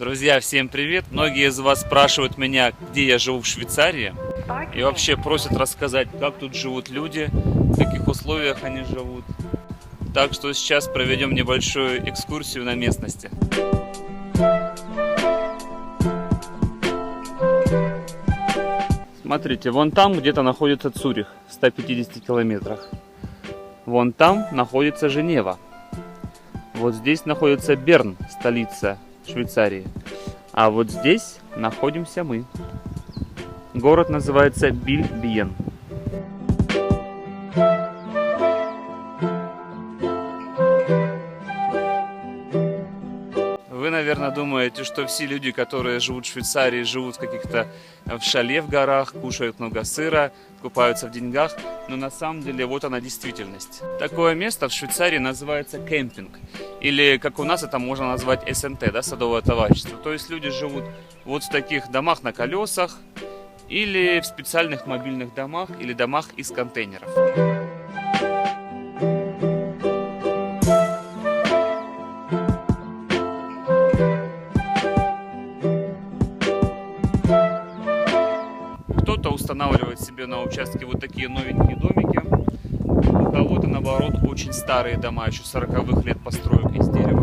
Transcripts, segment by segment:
Друзья, всем привет! Многие из вас спрашивают меня, где я живу в Швейцарии. И вообще просят рассказать, как тут живут люди, в каких условиях они живут. Так что сейчас проведем небольшую экскурсию на местности. Смотрите, вон там где-то находится Цюрих, в 150 километрах. Вон там находится Женева. Вот здесь находится Берн, столица Швейцарии. А вот здесь находимся мы. Город называется Бильбиен. Вы, наверное, думаете, что все люди, которые живут в Швейцарии, живут в шале в горах, кушают много сыра, купаются в деньгах. Но на самом деле вот она действительность. Такое место в Швейцарии называется кемпинг. Или, как у нас это можно назвать, СНТ, да, садовое товарищество. То есть люди живут вот в таких домах на колесах, или в специальных мобильных домах, или домах из контейнеров. Кто-то устанавливает себе на участке вот такие новенькие домики. У кого-то, наоборот, очень старые дома, еще 40-х лет построек из дерева.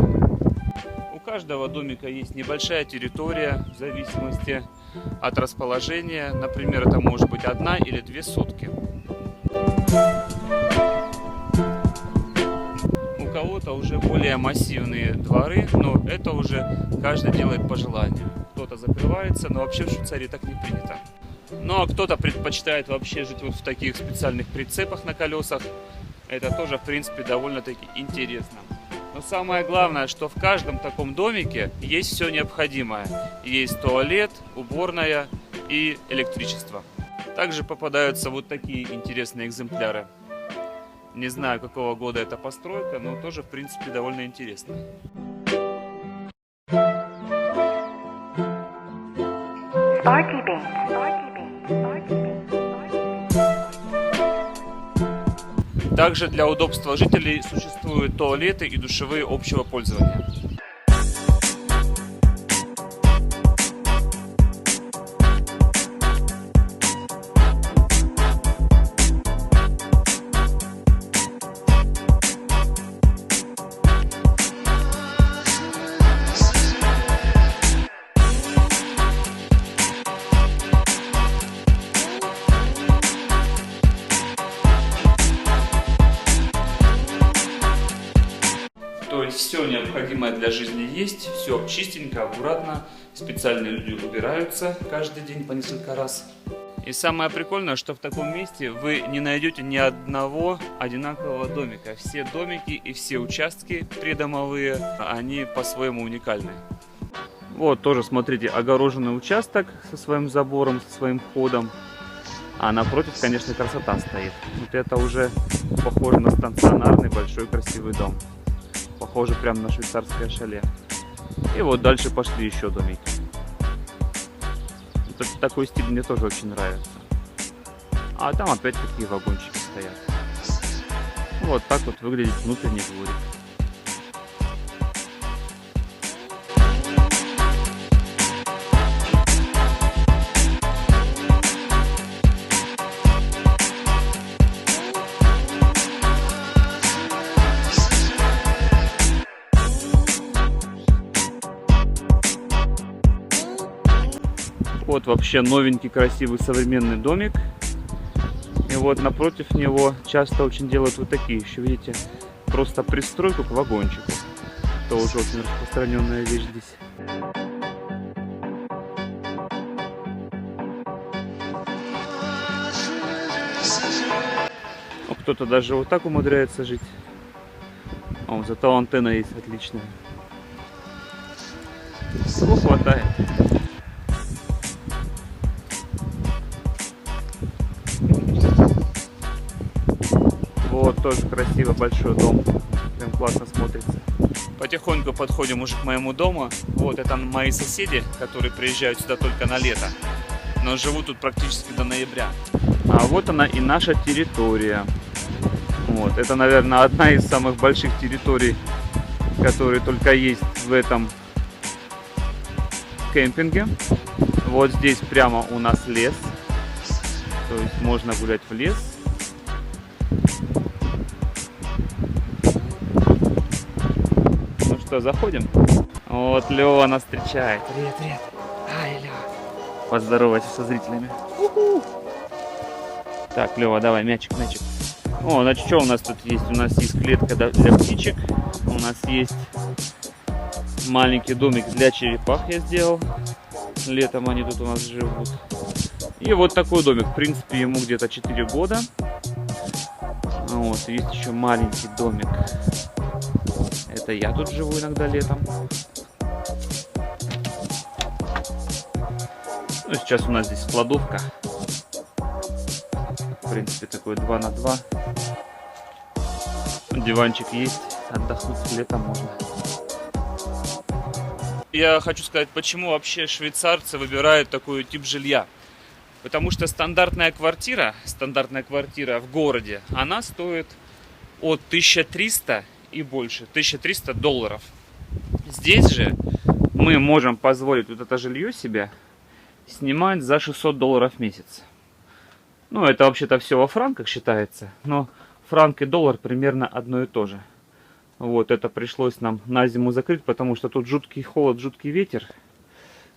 У каждого домика есть небольшая территория, в зависимости от расположения. Например, это может быть 1 или 2 сотки. У кого-то уже более массивные дворы, но это уже каждый делает по желанию. Кто-то закрывается, но вообще в Швейцарии так не принято. Ну а кто-то предпочитает вообще жить вот в таких специальных прицепах на колесах. Это тоже, в принципе, довольно-таки интересно. Но самое главное, что в каждом таком домике есть все необходимое. Есть туалет, уборная и электричество. Также попадаются вот такие интересные экземпляры. Не знаю, какого года эта постройка, но тоже, в принципе, довольно интересно. Также для удобства жителей существуют туалеты и душевые общего пользования. То есть все необходимое для жизни есть, все чистенько, аккуратно, специальные люди убираются каждый день по несколько раз. И самое прикольное, что в таком месте вы не найдете ни одного одинакового домика. Все домики и все участки придомовые, они по-своему уникальны. Вот тоже, смотрите, огороженный участок со своим забором, со своим входом. А напротив, конечно, красота стоит. Вот это уже похоже на стационарный большой красивый дом. Похоже прямо на швейцарское шале. И вот дальше пошли еще домики. Такой стиль мне тоже очень нравится. А там опять такие вагончики стоят. Вот так вот выглядит внутренний дворик. Вот вообще новенький, красивый, современный домик. И вот напротив него часто очень делают вот такие еще, видите, просто пристройку к вагончику. Тоже очень распространенная вещь здесь. Кто-то даже вот так умудряется жить. О, зато антенна есть отличная. Всего хватает. Вот тоже красиво, большой дом. Прям классно смотрится. Потихоньку подходим уже к моему дому. Вот это мои соседи, которые приезжают сюда только на лето. Но живут тут практически до ноября. А вот она и наша территория. Вот. Это, наверное, одна из самых больших территорий, которые только есть в этом в кемпинге. Вот здесь прямо у нас лес. То есть можно гулять в лес. Ну что, заходим? Вот Лёва нас встречает. Привет, привет. Ай, Лёва. Поздоровайся со зрителями. Так, Лёва, давай, мячик. О, значит, что у нас тут есть? У нас есть клетка для птичек. У нас есть маленький домик для черепах я сделал. Летом они тут у нас живут. И вот такой домик. В принципе, ему где-то 4 года. Вот, есть еще маленький домик. Это я тут живу иногда летом. Ну, сейчас у нас здесь кладовка. В принципе, такой 2 на 2. Диванчик есть. Отдохнуть летом можно. Я хочу сказать, почему вообще швейцарцы выбирают такой тип жилья. Потому что стандартная квартира в городе, она стоит от 1300 и больше, $1300. Здесь же мы можем позволить вот это жилье себе снимать за $600 в месяц. Ну, это вообще-то все во франках считается, но франк и доллар примерно одно и то же. Вот, это пришлось нам на зиму закрыть, потому что тут жуткий холод, жуткий ветер.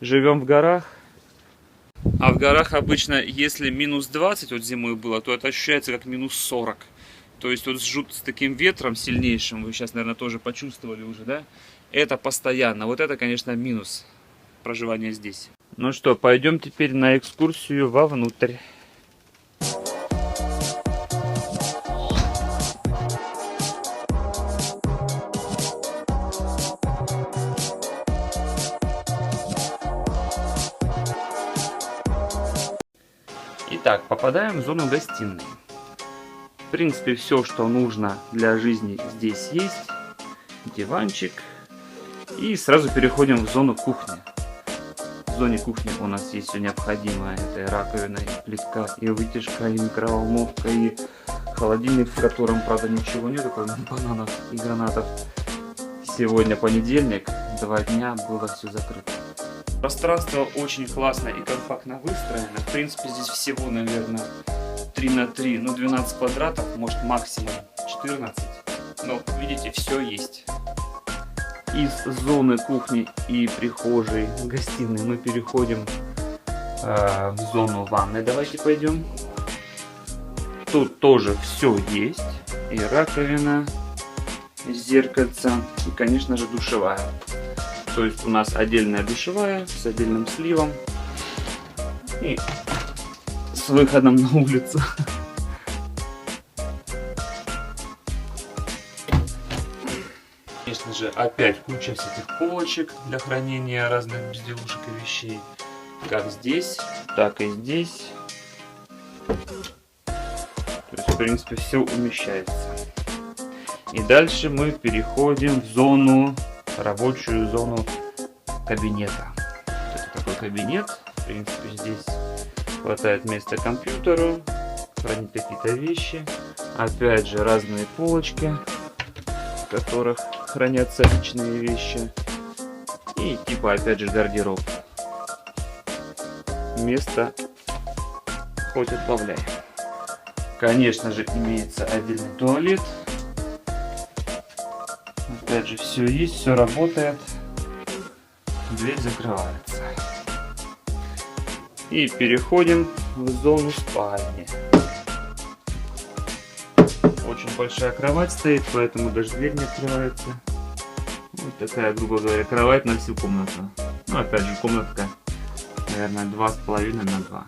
Живем в горах. А в горах обычно, если минус 20 вот зимой было, то это ощущается как минус 40. То есть вот с таким ветром сильнейшим, вы сейчас, наверное, тоже почувствовали уже, да? Это постоянно. Вот это, конечно, минус проживания здесь. Ну что, пойдем теперь на экскурсию вовнутрь. Итак, попадаем в зону гостиной. В принципе, все, что нужно для жизни, здесь есть. Диванчик. И сразу переходим в зону кухни. В зоне кухни у нас есть все необходимое. Это и раковина, и плитка, и вытяжка, и микроволновка, и холодильник, в котором, правда, ничего нет, кроме бананов и гранатов. Сегодня понедельник, 2 дня было все закрыто. Пространство очень классно и компактно выстроено. В принципе, здесь всего, наверное, 3 на 3, ну 12 квадратов, может максимум 14. Но, видите, все есть. Из зоны кухни и прихожей, гостиной мы переходим в зону ванной. Давайте пойдем. Тут тоже все есть. И раковина, и зеркальце, и, конечно же, душевая. То есть у нас отдельная душевая с отдельным сливом и с выходом на улицу. Конечно же, опять куча всяких полочек для хранения разных безделушек и вещей. Как здесь, так и здесь. То есть, в принципе, все умещается. И дальше мы переходим в зону, рабочую зону кабинета. Это такой кабинет. В принципе, здесь хватает места компьютеру, хранить какие-то вещи. Опять же, разные полочки, в которых хранятся личные вещи. И типа, опять же, гардероб. Место хоть отбавляй. Конечно же, имеется отдельный туалет. Опять же, все есть, все работает. Дверь закрывается. И переходим в зону спальни. Очень большая кровать стоит, поэтому даже дверь не открывается. Вот такая, грубо говоря, кровать на всю комнату. Ну, опять же, комнатка, наверное, 2,5 на 2.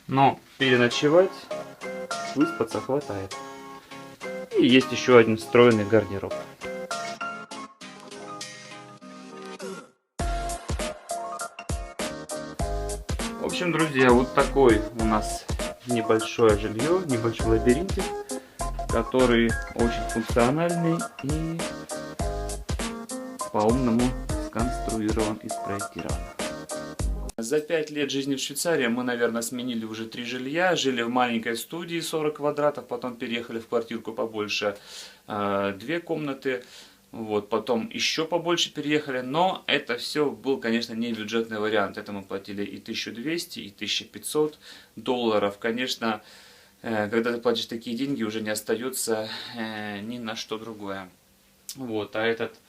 Но переночевать, выспаться хватает. И есть еще один встроенный гардероб. В общем, друзья, вот такой у нас небольшое жилье, небольшой лабиринтик, который очень функциональный и по-умному сконструирован и спроектирован. За 5 лет жизни в Швейцарии мы, наверное, сменили уже 3 жилья. Жили в маленькой студии 40 квадратов, потом переехали в квартирку побольше, 2 комнаты. Вот, потом еще побольше переехали, но это все был, конечно, не бюджетный вариант. Это мы платили и 1200, и 1500 долларов. Конечно, когда ты платишь такие деньги, уже не остается ни на что другое. Вот, а этот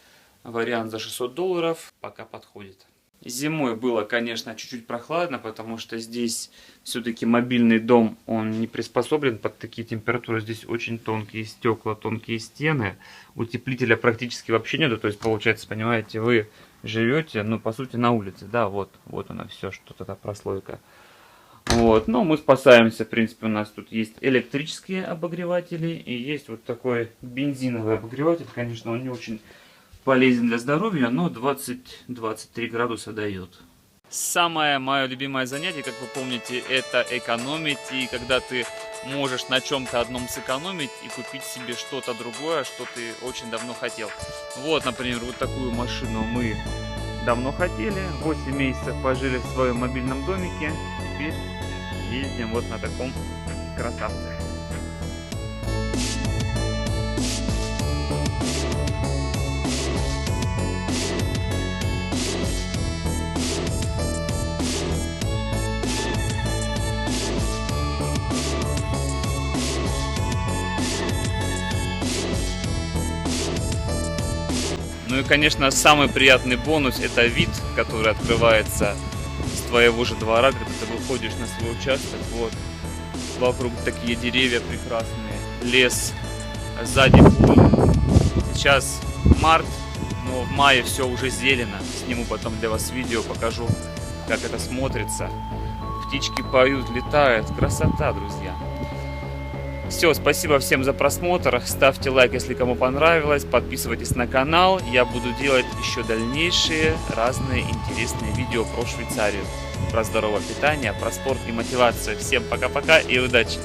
вариант за 600 долларов пока подходит. Зимой было, конечно, чуть-чуть прохладно, потому что здесь все-таки мобильный дом, он не приспособлен под такие температуры. Здесь очень тонкие стекла, тонкие стены. Утеплителя практически вообще нету. То есть, получается, понимаете, вы живете, ну, по сути, на улице. Да, вот она все, что-то, та прослойка. Вот, но мы спасаемся. В принципе, у нас тут есть электрические обогреватели и есть вот такой бензиновый обогреватель. Конечно, он не очень полезен для здоровья, но 20-23 градуса дает. Самое мое любимое занятие, как вы помните, это экономить. И когда ты можешь на чем-то одном сэкономить и купить себе что-то другое, что ты очень давно хотел. Вот, например, вот такую машину мы давно хотели. 8 месяцев пожили в своем мобильном домике. Теперь ездим вот на таком красавце. Ну и, конечно, самый приятный бонус — это вид, который открывается с твоего же двора, когда ты выходишь на свой участок. Вот, вокруг такие деревья прекрасные, лес, сзади поле. Сейчас март, но в мае все уже зелено. Сниму потом для вас видео, покажу, как это смотрится. Птички поют, летают. Красота, друзья. Все, спасибо всем за просмотр, ставьте лайк, если кому понравилось, подписывайтесь на канал, я буду делать еще дальнейшие разные интересные видео про Швейцарию, про здоровое питание, про спорт и мотивацию. Всем пока-пока и удачи!